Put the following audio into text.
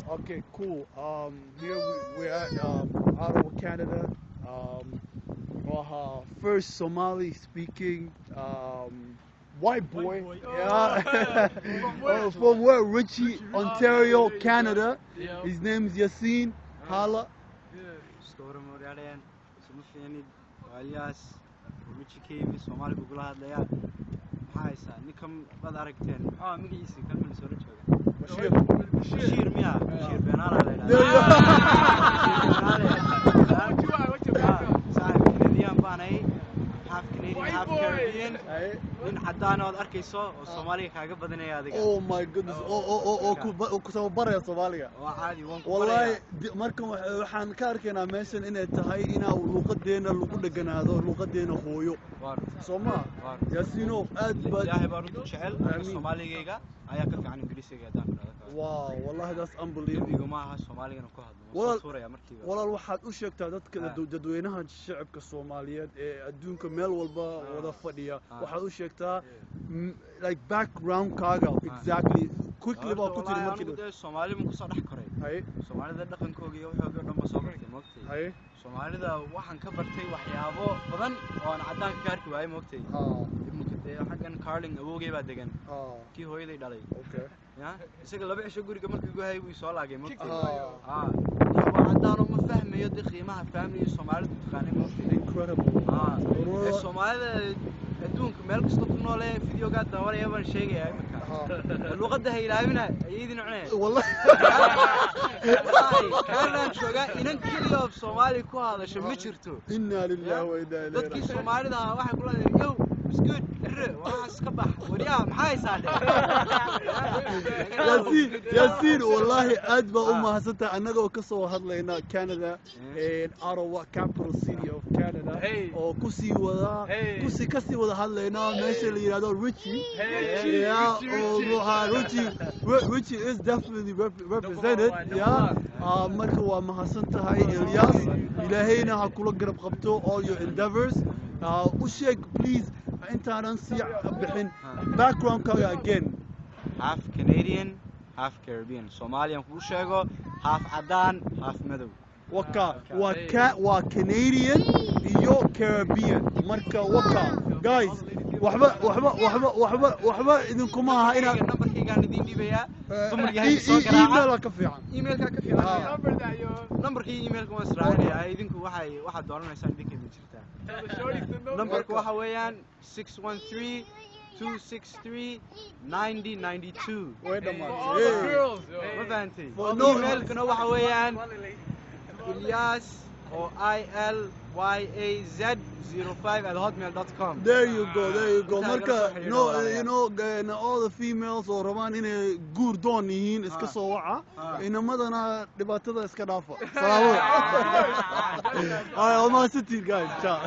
Okay, cool. Here we're at Ottawa, Canada. First Somali speaking white boy. Yeah. From where? Richie, Ontario, Canada. His name is Yassine. Hala. Store Morgan, Sumufiani, Alias, Richie Cave, Somali Bugla, Haisa, Nikom Badarakten. Oh, Migisi, come in Sorichoga. Bashir Mia, Bashir Benara. Canadian Banay, half Canadian, half Caribbean. In Hadana Arkiso, or Somali Kagabadane. Oh my goodness. Kusabaraya Somalia. Wallahi markan waxaan ka arkaynaa meeshan inay tahay inaa luqadeena lagu dhaganaado luqadeena hooyo Soomaa Yaasiino aad baad ilaahay baa runtii jecel Soomaaligayga ayaa ka fiican Ingiriisiga hadaan ku dhaqo wow wallahi that's unbelievable ma aha Soomaaliga ku hadlo suuraya markii walaal waxaad u sheegtaa dadka dadweynaha shacabka Soomaaliyeed ee adduunka meel walba wada fadhiya waxaad u sheegtaa like background kaaga exactly quickly baa ku tiri markii Soomaali ma ku soo dhax koray hay Soomaalida dhaqankooda iyo waxooga dhan ba soo bartay moogtay hay Soomaalida waxaan ka bartay waxyaabo badan oo aan cadaan ka arki waayay moogtay xaggan Carling awoogay baa degan kii hooyaday dhalay okay ya isaga laba cisho guriga markii uu hayay wuu soo laagay moogtay waa cadaan oo ma fahmayo qiimaha family Soomaalidu taqaanay moogtay incredible Soomaalida adduunka meel kasta ku nool ee fiidiyoga daawanaya baan sheegay marka luqadda haylaabina ayidin cunay wallahi كان شوقا إنن كليو في Soomaali ku hadasho ma jirto inna lillahi wa inna ilayhi dadkii Soomaalida waxa ku leeyahay yow iskuud waxa iska bax wariyaha maxay saadhay Yaasiin wallahi aad baa u mahadsantahay annaga oo ka soo hadlayna Canada in Ottawa capital city of Canada oo ku sii wada hadlayna meesha la yiraahdo Richie Richie is definitely represented marka waa mahadsantahay Ilyas ilaahayna ha kula garab qabto all your endeavors u sheeg please intaanan sii bixin background kaaga again half Canadian half Caribbean Somalian ku sheego half cadaan half madow waa Canadian iyo Caribbean marka guys waxba idinkuma aha inaad numberkaygaan idin dhibayaa dumarkii soo garaaca ka fiican emailka ka fiican numberkii emailka waan israacinayaa idinku waxa dooranaysaan idinka ma jirtaa numberku waxa weeyaan 613 263 9092 way dhamaatay ma fahantay emailkuna waxa weeyaan Ilyas ILYAZ05@hotmail.com. There you go. Marka you know all the females oo rabaan inay guur doon yihiin iska soo waca inamadana dhibaatada iska dhaafa. Salaamo. Ay, ma city guys. Ciao.